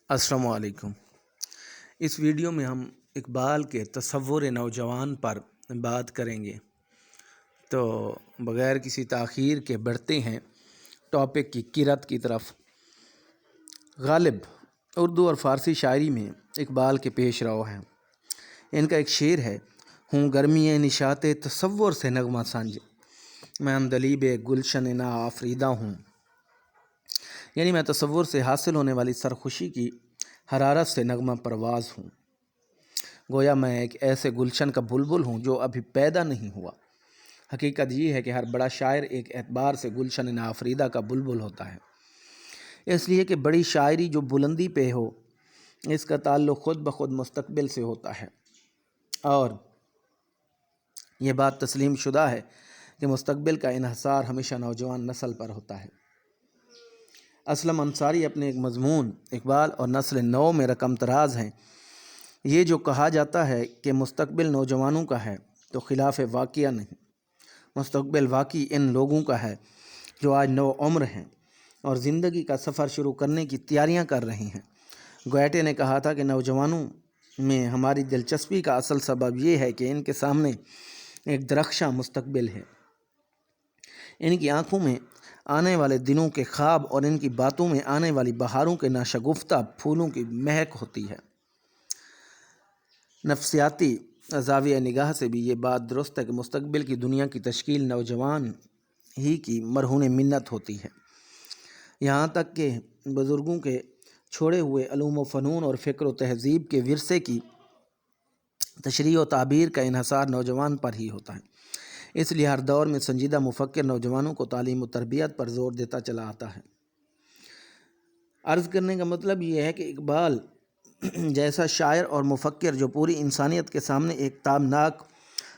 السلام علیکم۔ اس ویڈیو میں ہم اقبال کے تصور نوجوان پر بات کریں گے، تو بغیر کسی تاخیر کے بڑھتے ہیں ٹاپک کی قرت کی طرف۔ غالب اردو اور فارسی شاعری میں اقبال کے پیش رو ہیں۔ ان کا ایک شعر ہے: ہوں گرمی نشاط تصور سے نغمہ سنج، میں عندلیب گلشن نا آفریدہ ہوں۔ یعنی میں تصور سے حاصل ہونے والی سرخوشی کی حرارت سے نغمہ پرواز ہوں، گویا میں ایک ایسے گلشن کا بلبل ہوں جو ابھی پیدا نہیں ہوا۔ حقیقت یہ ہے کہ ہر بڑا شاعر ایک اعتبار سے گلشن ناآفریدہ کا بلبل ہوتا ہے، اس لیے کہ بڑی شاعری جو بلندی پہ ہو، اس کا تعلق خود بخود مستقبل سے ہوتا ہے، اور یہ بات تسلیم شدہ ہے کہ مستقبل کا انحصار ہمیشہ نوجوان نسل پر ہوتا ہے۔ اسلم انصاری اپنے ایک مضمون اقبال اور نسل نو میں رقم تراز ہیں۔ یہ جو کہا جاتا ہے کہ مستقبل نوجوانوں کا ہے تو خلاف واقعہ نہیں، مستقبل واقعی ان لوگوں کا ہے جو آج نو عمر ہیں اور زندگی کا سفر شروع کرنے کی تیاریاں کر رہی ہیں۔ گویٹے نے کہا تھا کہ نوجوانوں میں ہماری دلچسپی کا اصل سبب یہ ہے کہ ان کے سامنے ایک درخشاں مستقبل ہے، ان کی آنکھوں میں آنے والے دنوں کے خواب اور ان کی باتوں میں آنے والی بہاروں کے ناشگفتہ پھولوں کی مہک ہوتی ہے۔ نفسیاتی زاویہ نگاہ سے بھی یہ بات درست ہے کہ مستقبل کی دنیا کی تشکیل نوجوان ہی کی مرہون منت ہوتی ہے۔ یہاں تک کہ بزرگوں کے چھوڑے ہوئے علوم و فنون اور فکر و تہذیب کے ورثے کی تشریح و تعبیر کا انحصار نوجوان پر ہی ہوتا ہے۔ اس لیے ہر دور میں سنجیدہ مفکر نوجوانوں کو تعلیم و تربیت پر زور دیتا چلا آتا ہے۔ عرض کرنے کا مطلب یہ ہے کہ اقبال جیسا شاعر اور مفکر جو پوری انسانیت کے سامنے ایک تابناک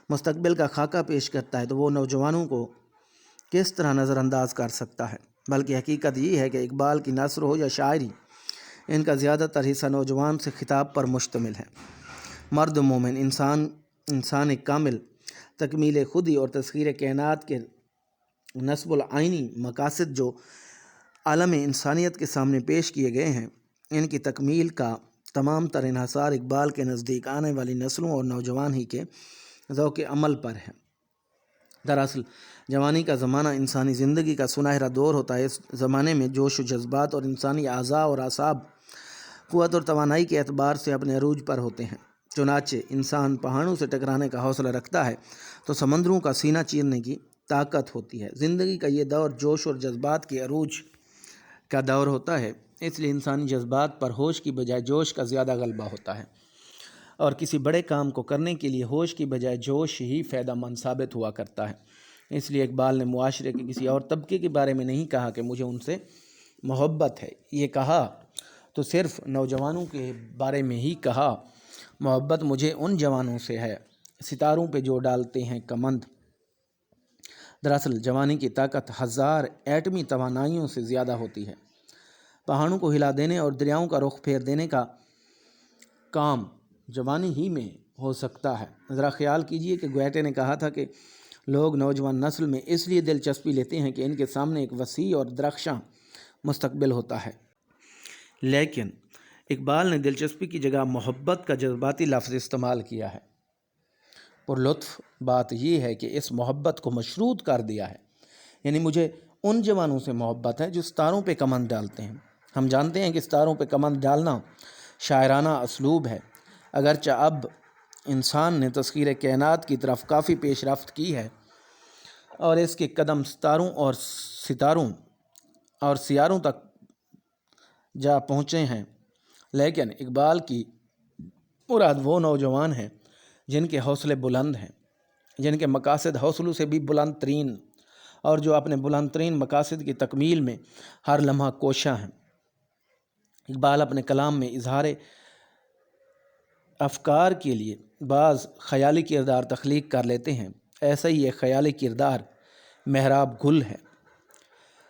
مستقبل کا خاکہ پیش کرتا ہے، تو وہ نوجوانوں کو کس طرح نظر انداز کر سکتا ہے؟ بلکہ حقیقت یہ ہے کہ اقبال کی نثر ہو یا شاعری، ان کا زیادہ تر حصہ نوجوان سے خطاب پر مشتمل ہے۔ مرد مومن، انسان کامل، تکمیل خودی اور تسخیر کائنات کے نصب العینی مقاصد جو عالم انسانیت کے سامنے پیش کیے گئے ہیں، ان کی تکمیل کا تمام تر انحصار اقبال کے نزدیک آنے والی نسلوں اور نوجوان ہی کے ذوق عمل پر ہے۔ دراصل جوانی کا زمانہ انسانی زندگی کا سنہرا دور ہوتا ہے۔ اس زمانے میں جوش و جذبات اور انسانی اعضاء اور اعصاب قوت اور توانائی کے اعتبار سے اپنے عروج پر ہوتے ہیں۔ چنانچہ انسان پہاڑوں سے ٹکرانے کا حوصلہ رکھتا ہے تو سمندروں کا سینہ چیرنے کی طاقت ہوتی ہے۔ زندگی کا یہ دور جوش اور جذبات کے عروج کا دور ہوتا ہے، اس لیے انسانی جذبات پر ہوش کی بجائے جوش کا زیادہ غلبہ ہوتا ہے، اور کسی بڑے کام کو کرنے کے لیے ہوش کی بجائے جوش ہی فائدہ مند ثابت ہوا کرتا ہے۔ اس لیے اقبال نے معاشرے کے کسی اور طبقے کے بارے میں نہیں کہا کہ مجھے ان سے محبت ہے، یہ کہا تو صرف نوجوانوں کے بارے میں ہی کہا: محبت مجھے ان جوانوں سے ہے ستاروں پہ جو ڈالتے ہیں کمند۔ دراصل جوانی کی طاقت ہزار ایٹمی توانائیوں سے زیادہ ہوتی ہے۔ پہاڑوں کو ہلا دینے اور دریاؤں کا رخ پھیر دینے کا کام جوانی ہی میں ہو سکتا ہے۔ ذرا خیال کیجئے کہ گویٹے نے کہا تھا کہ لوگ نوجوان نسل میں اس لیے دلچسپی لیتے ہیں کہ ان کے سامنے ایک وسیع اور درخشاں مستقبل ہوتا ہے، لیکن اقبال نے دلچسپی کی جگہ محبت کا جذباتی لفظ استعمال کیا ہے۔ پر لطف بات یہ ہے کہ اس محبت کو مشروط کر دیا ہے، یعنی مجھے ان جوانوں سے محبت ہے جو ستاروں پہ کمند ڈالتے ہیں۔ ہم جانتے ہیں کہ ستاروں پہ کمند ڈالنا شاعرانہ اسلوب ہے، اگرچہ اب انسان نے تسخیر کائنات کی طرف کافی پیش رفت کی ہے اور اس کے قدم ستاروں اور ستاروں اور سیاروں تک جا پہنچے ہیں، لیکن اقبال کی مراد وہ نوجوان ہیں جن کے حوصلے بلند ہیں، جن کے مقاصد حوصلوں سے بھی بلند ترین، اور جو اپنے بلند ترین مقاصد کی تکمیل میں ہر لمحہ کوشاں ہیں۔ اقبال اپنے کلام میں اظہار افکار کے لیے بعض خیالی کردار تخلیق کر لیتے ہیں۔ ایسا ہی ایک خیالی کردار محراب گل ہے۔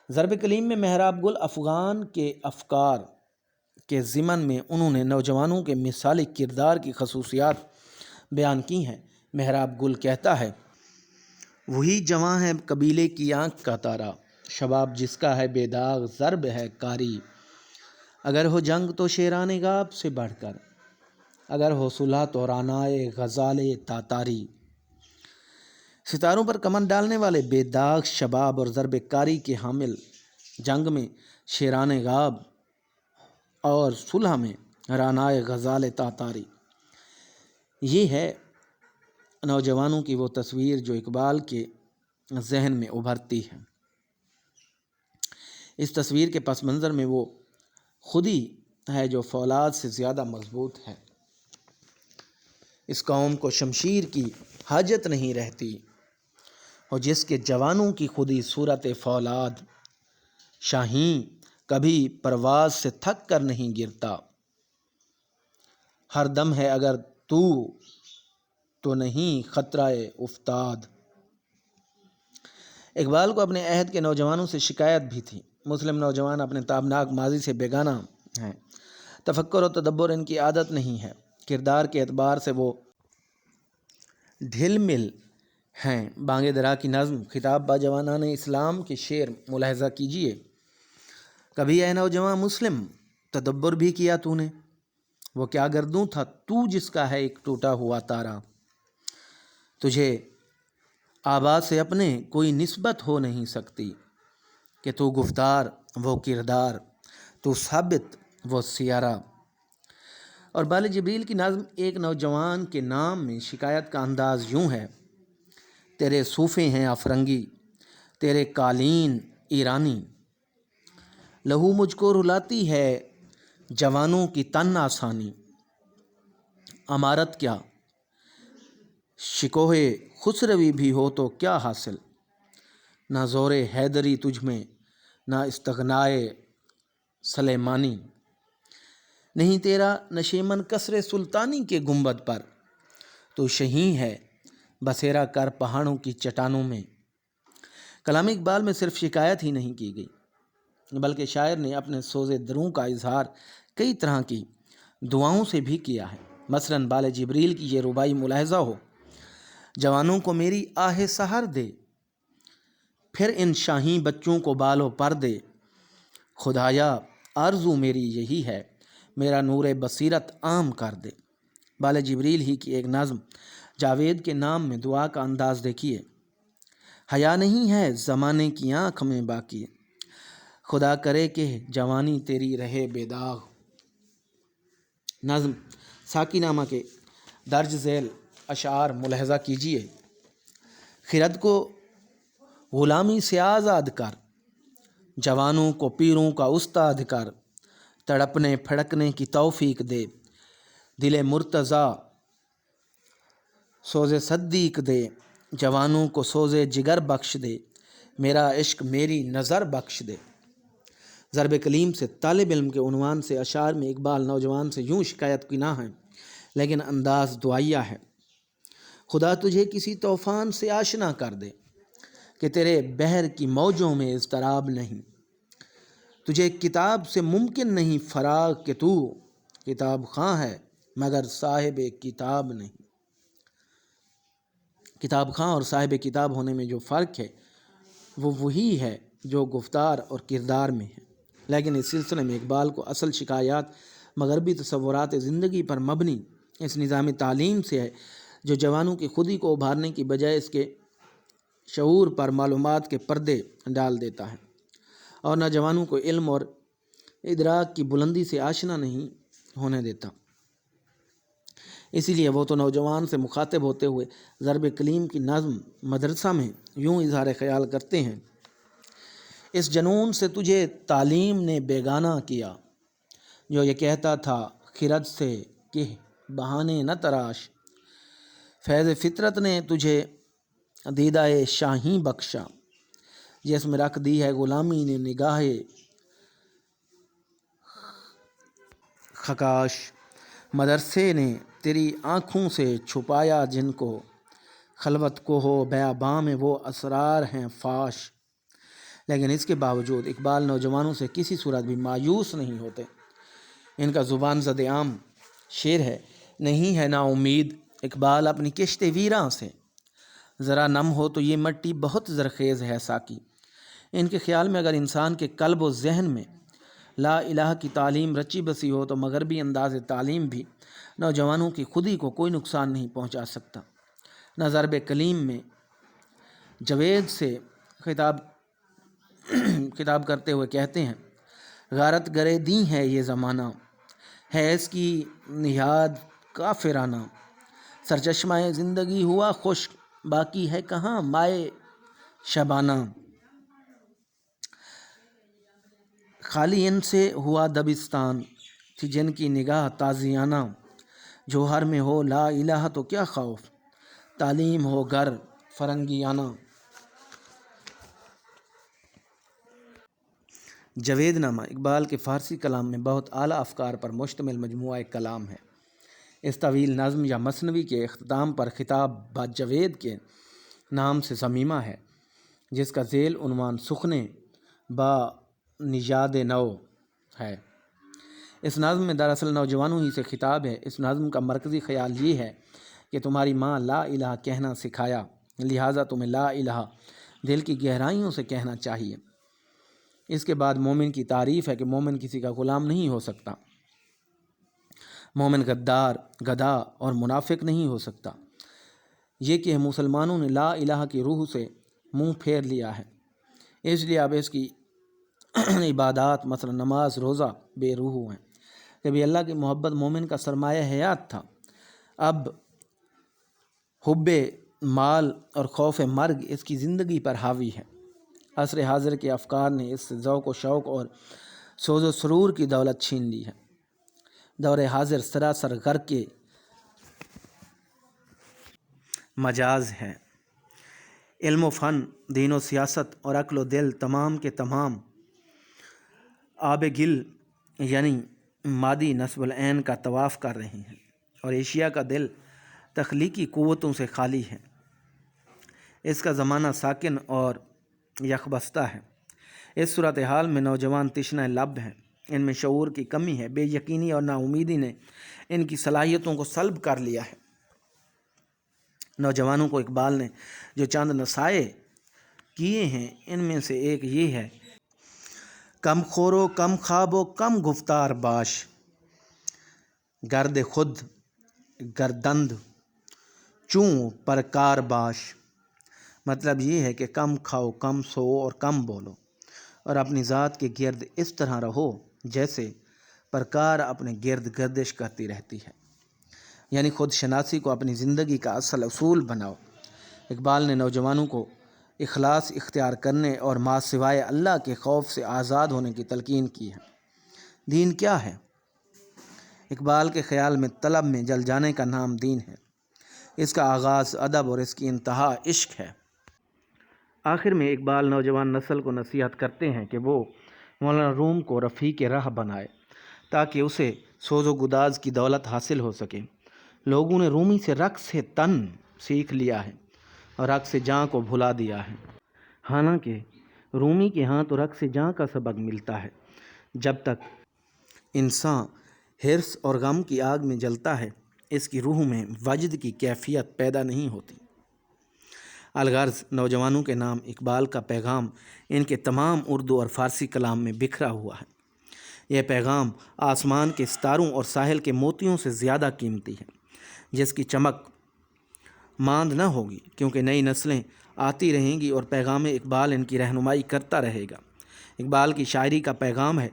ضرب کلیم میں محراب گل افغان کے افکار کے ضمن میں انہوں نے نوجوانوں کے مثالی کردار کی خصوصیات بیان کی ہیں۔ محراب گل کہتا ہے: وہی جواں ہے قبیلے کی آنکھ کا تارا، شباب جس کا ہے بے داغ ضرب ہے کاری، اگر ہو جنگ تو شیران گاب سے بڑھ کر، اگر ہو صلح تو رانائے غزال تاتاری۔ ستاروں پر کمن ڈالنے والے بے داغ شباب اور ضرب کاری کے حامل، جنگ میں شیران غاب اور صلح میں رانائے غزال تاتاری۔ یہ ہے نوجوانوں کی وہ تصویر جو اقبال کے ذہن میں ابھرتی ہے۔ اس تصویر کے پس منظر میں وہ خودی ہے جو فولاد سے زیادہ مضبوط ہے۔ اس قوم کو شمشیر کی حاجت نہیں رہتی، اور جس کے جوانوں کی خودی صورت فولاد، شاہین کبھی پرواز سے تھک کر نہیں گرتا، ہر دم ہے اگر تو نہیں خطرہ افتاد۔ اقبال کو اپنے عہد کے نوجوانوں سے شکایت بھی تھی۔ مسلم نوجوان اپنے تابناک ماضی سے بیگانہ ہیں، تفکر و تدبر ان کی عادت نہیں ہے، کردار کے اعتبار سے وہ ڈھل مل ہیں۔ بانگ درا کی نظم خطاب با جوانان اسلام کے شعر ملاحظہ کیجیے۔ کبھی اے نوجوان مسلم تدبر بھی کیا تو نے، وہ کیا گردوں تھا تو جس کا ہے ایک ٹوٹا ہوا تارا، تجھے آبا سے اپنے کوئی نسبت ہو نہیں سکتی، کہ تو گفتار وہ کردار، تو ثابت وہ سیارہ۔ اور بال جبریل کی نظم ایک نوجوان کے نام میں شکایت کا انداز یوں ہے: تیرے صوفے ہیں افرنگی، تیرے قالین ایرانی، لہو مجھ کو رلاتی ہے جوانوں کی تن آسانی، عمارت کیا شکوہ خسروی بھی ہو تو کیا حاصل، نہ زور حیدری تجھ میں نہ استغنائے سلیمانی، نہیں تیرا نشیمن کسر سلطانی کے گنبد پر، تو شہیں ہے بسیرا کر پہاڑوں کی چٹانوں میں۔ کلام اقبال میں صرف شکایت ہی نہیں کی گئی، بلکہ شاعر نے اپنے سوز دروں کا اظہار کئی طرح کی دعاؤں سے بھی کیا ہے۔ مثلاً بال جبریل کی یہ رباعی ملاحظہ ہو: جوانوں کو میری آہ سحر دے، پھر ان شاہین بچوں کو بال و پر دے، خدایا آرزو میری یہی ہے، میرا نور بصیرت عام کر دے۔ بال جبریل ہی کی ایک نظم جاوید کے نام میں دعا کا انداز دیکھیے: حیا نہیں ہے زمانے کی آنکھ میں باقی، خدا کرے کہ جوانی تیری رہے بے داغ۔ نظم ساقی نامہ کے درج ذیل اشعار ملاحظہ کیجیے: خرد کو غلامی سے آزاد کر، جوانوں کو پیروں کا استاد کر، تڑپنے پھڑکنے کی توفیق دے، دل مرتضیٰ سوز صدیق دے، جوانوں کو سوز جگر بخش دے، میرا عشق میری نظر بخش دے۔ ضرب کلیم سے طالب علم کے عنوان سے اشعار میں اقبال نوجوان سے یوں شکایت کی نہ ہے، لیکن انداز دعائیہ ہے: خدا تجھے کسی طوفان سے آشنا کر دے کہ تیرے بحر کی موجوں میں اضطراب نہیں، تجھے کتاب سے ممکن نہیں فراغ کہ تو کتاب خواں ہے مگر صاحب کتاب نہیں۔ کتاب خواں اور صاحب کتاب ہونے میں جو فرق ہے وہ وہی ہے جو گفتار اور کردار میں ہے، لیکن اس سلسلے میں اقبال کو اصل شکایات مغربی تصورات زندگی پر مبنی اس نظام تعلیم سے ہے جو جوانوں کی خودی کو ابھارنے کی بجائے اس کے شعور پر معلومات کے پردے ڈال دیتا ہے، اور نوجوانوں کو علم اور ادراک کی بلندی سے آشنا نہیں ہونے دیتا۔ اسی لیے وہ تو نوجوان سے مخاطب ہوتے ہوئے ضرب کلیم کی نظم مدرسہ میں یوں اظہار خیال کرتے ہیں: اس جنون سے تجھے تعلیم نے بیگانہ کیا، جو یہ کہتا تھا خرد سے کہ بہانے نہ تراش، فیض فطرت نے تجھے دیدہ شاہین بخشا، جس میں رکھ دی ہے غلامی نے نگاہ خکاش، مدرسے نے تیری آنکھوں سے چھپایا جن کو، خلوت کو ہو بیاباں میں وہ اسرار ہیں فاش۔ لیکن اس کے باوجود اقبال نوجوانوں سے کسی صورت بھی مایوس نہیں ہوتے۔ ان کا زبان زد عام شعر ہے: نہیں ہے نا امید اقبال اپنی کشت ویراں سے، ذرا نم ہو تو یہ مٹی بہت زرخیز ہے ساقی۔ ان کے خیال میں اگر انسان کے قلب و ذہن میں لا الہ کی تعلیم رچی بسی ہو تو مغربی انداز تعلیم بھی نوجوانوں کی خودی کو کوئی نقصان نہیں پہنچا سکتا۔ نہ ضرب کلیم میں جاوید سے خطاب کرتے ہوئے کہتے ہیں، غارت گرے دی ہے یہ زمانہ، ہے اس کی نہاد کافرانہ، سرچشمہ زندگی ہوا خشک، باقی ہے کہاں مائے شبانہ، خالی ان سے ہوا دبستان، تھی جن کی نگاہ تازیانہ، جوہر میں ہو لا الہ تو کیا خوف، تعلیم ہو گر فرنگیانہ۔ جاوید نامہ اقبال کے فارسی کلام میں بہت اعلیٰ افکار پر مشتمل مجموعہ کلام ہے۔ اس طویل نظم یا مثنوی کے اختتام پر خطاب با جاوید کے نام سے ضمیمہ ہے، جس کا ذیل عنوان سخن با نژاد نو ہے۔ اس نظم میں دراصل نوجوانوں ہی سے خطاب ہے۔ اس نظم کا مرکزی خیال یہ ہے کہ تمہاری ماں لا الہ کہنا سکھایا، لہٰذا تمہیں لا الہ دل کی گہرائیوں سے کہنا چاہیے۔ اس کے بعد مومن کی تعریف ہے کہ مومن کسی کا غلام نہیں ہو سکتا، مومن غدار، گدھا اور منافق نہیں ہو سکتا۔ یہ کہ مسلمانوں نے لا الہ کی روح سے منہ پھیر لیا ہے، اس لیے اب اس کی عبادات مثلا نماز روزہ بے روح ہیں۔ کبھی اللہ کی محبت مومن کا سرمایہ حیات تھا، اب حب مال اور خوف مرگ اس کی زندگی پر حاوی ہے۔ عصر حاضر کے افکار نے اس سے ذوق و شوق اور سوز و سرور کی دولت چھین لی ہے۔ دور حاضر سراسر غرق کے مجاز ہے۔ علم و فن، دین و سیاست اور عقل و دل تمام کے تمام آب گل یعنی مادی نصب العین کا طواف کر رہے ہیں، اور ایشیا کا دل تخلیقی قوتوں سے خالی ہے۔ اس کا زمانہ ساکن اور یکبستہ ہے۔ اس صورتحال میں نوجوان تشنہ لب ہیں، ان میں شعور کی کمی ہے، بے یقینی اور نا امیدی نے ان کی صلاحیتوں کو سلب کر لیا ہے۔ نوجوانوں کو اقبال نے جو چند نصائح کیے ہیں ان میں سے ایک یہ ہے، کم خور و کم خواب و کم گفتار باش، گرد خود گردند چوں پرکار باش۔ مطلب یہ ہے کہ کم کھاؤ، کم سو اور کم بولو، اور اپنی ذات کے گرد اس طرح رہو جیسے پرکار اپنے گرد گردش کرتی رہتی ہے، یعنی خود شناسی کو اپنی زندگی کا اصل اصول بناؤ۔ اقبال نے نوجوانوں کو اخلاص اختیار کرنے اور ما سوائے اللہ کے خوف سے آزاد ہونے کی تلقین کی ہے۔ دین کیا ہے؟ اقبال کے خیال میں طلب میں جل جانے کا نام دین ہے۔ اس کا آغاز ادب اور اس کی انتہا عشق ہے۔ آخر میں اقبال نوجوان نسل کو نصیحت کرتے ہیں کہ وہ مولانا روم کو رفیق راہ بنائے تاکہ اسے سوز و گداز کی دولت حاصل ہو سکے۔ لوگوں نے رومی سے رقص تن سیکھ لیا ہے اور رقص جاں کو بھلا دیا ہے، حالانکہ رومی کے ہاں تو رقص جاں کا سبق ملتا ہے۔ جب تک انسان حرص اور غم کی آگ میں جلتا ہے، اس کی روح میں وجد کی کیفیت پیدا نہیں ہوتی۔ الغرض نوجوانوں کے نام اقبال کا پیغام ان کے تمام اردو اور فارسی کلام میں بکھرا ہوا ہے۔ یہ پیغام آسمان کے ستاروں اور ساحل کے موتیوں سے زیادہ قیمتی ہے، جس کی چمک ماند نہ ہوگی، کیونکہ نئی نسلیں آتی رہیں گی اور پیغام اقبال ان کی رہنمائی کرتا رہے گا۔ اقبال کی شاعری کا پیغام ہے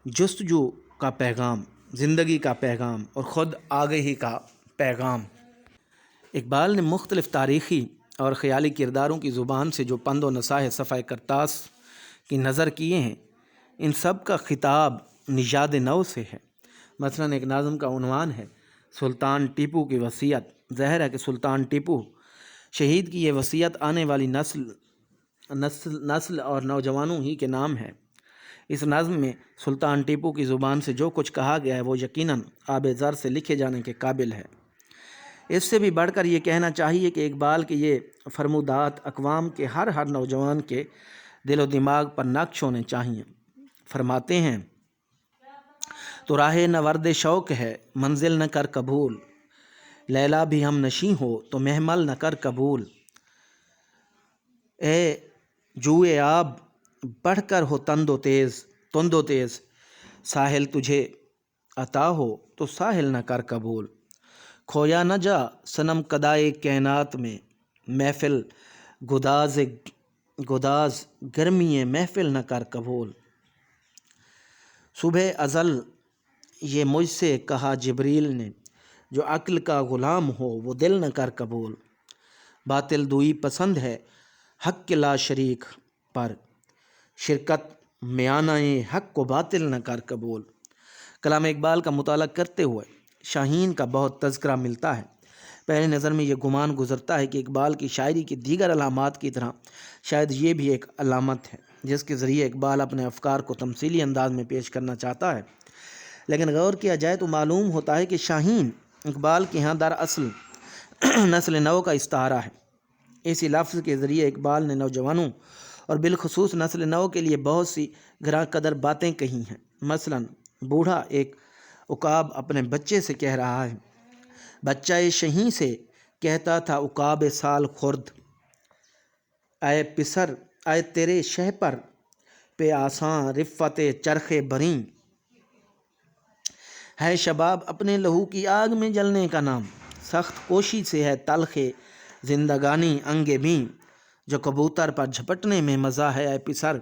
جستجو کا پیغام، زندگی کا پیغام اور خود آگہی کا پیغام۔ اقبال نے مختلف تاریخی اور خیالی کرداروں کی زبان سے جو پند و نصائح صفحہ کرتاس کی نظر کیے ہیں، ان سب کا خطاب نژاد نو سے ہے۔ مثلاً ایک نظم کا عنوان ہے سلطان ٹیپو کی وصیت۔ ظاہر ہے کہ سلطان ٹیپو شہید کی یہ وصیت آنے والی نسل اور نوجوانوں ہی کے نام ہے۔ اس نظم میں سلطان ٹیپو کی زبان سے جو کچھ کہا گیا ہے وہ یقیناً آب زر سے لکھے جانے کے قابل ہے۔ اس سے بھی بڑھ کر یہ کہنا چاہیے کہ اقبال کے یہ فرمودات اقوام کے ہر نوجوان کے دل و دماغ پر نقش ہونے چاہیے۔ فرماتے ہیں، تو راہ نورد شوق ہے منزل نہ کر قبول، لیلا بھی ہم نشیں ہو تو محمل نہ کر قبول، اے جوئے آب بڑھ کر ہو تند و تیز، تند و تیز ساحل تجھے عطا ہو تو ساحل نہ کر قبول، کھویا نہ جا صنم کدائے کائنات میں، محفل گداز گرمی محفل نہ کر قبول، صبح ازل یہ مجھ سے کہا جبریل نے، جو عقل کا غلام ہو وہ دل نہ کر قبول، باطل دوئی پسند ہے حق کے لا شریک پر، شرکت میانہ حق کو باطل نہ کر قبول۔ کلام اقبال کا مطالعہ کرتے ہوئے شاہین کا بہت تذکرہ ملتا ہے۔ پہلی نظر میں یہ گمان گزرتا ہے کہ اقبال کی شاعری کی دیگر علامات کی طرح شاید یہ بھی ایک علامت ہے جس کے ذریعے اقبال اپنے افکار کو تمثیلی انداز میں پیش کرنا چاہتا ہے، لیکن غور کیا جائے تو معلوم ہوتا ہے کہ شاہین اقبال کے ہاں دراصل نسل نو کا استعارہ ہے۔ اسی لفظ کے ذریعے اقبال نے نوجوانوں اور بالخصوص نسل نو کے لیے بہت سی گراں قدر باتیں کہی ہیں۔ مثلاً بوڑھا ایک عقاب اپنے بچے سے کہہ رہا ہے، بچہ شہیں سے کہتا تھا عقاب سال خورد، اے پسر اے تیرے شہ پر پہ آساں رفت چرخ بریں، ہے شباب اپنے لہو کی آگ میں جلنے کا نام، سخت کوشی سے ہے تلخ زندگانی انگ بیں، جو کبوتر پر جھپٹنے میں مزہ ہے اے پسر،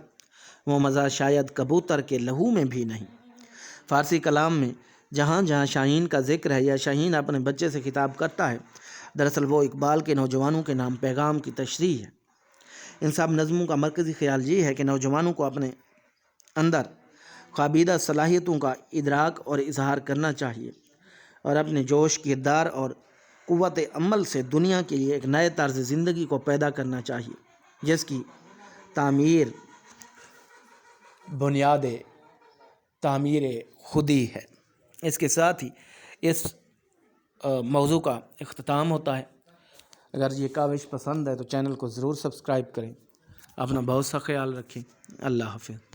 وہ مزہ شاید کبوتر کے لہو میں بھی نہیں۔ فارسی کلام میں جہاں جہاں شاہین کا ذکر ہے یا شاہین اپنے بچے سے خطاب کرتا ہے، دراصل وہ اقبال کے نوجوانوں کے نام پیغام کی تشریح ہے۔ ان سب نظموں کا مرکزی خیال یہ ہے کہ نوجوانوں کو اپنے اندر قابیدہ صلاحیتوں کا ادراک اور اظہار کرنا چاہیے اور اپنے جوش کردار اور قوت عمل سے دنیا کے لیے ایک نئے طرز زندگی کو پیدا کرنا چاہیے جس کی تعمیر بنیاد تعمیر خودی ہے۔ اس کے ساتھ ہی اس موضوع کا اختتام ہوتا ہے۔ اگر یہ کاوش پسند ہے تو چینل کو ضرور سبسکرائب کریں۔ اپنا بہت سا خیال رکھیں۔ اللہ حافظ۔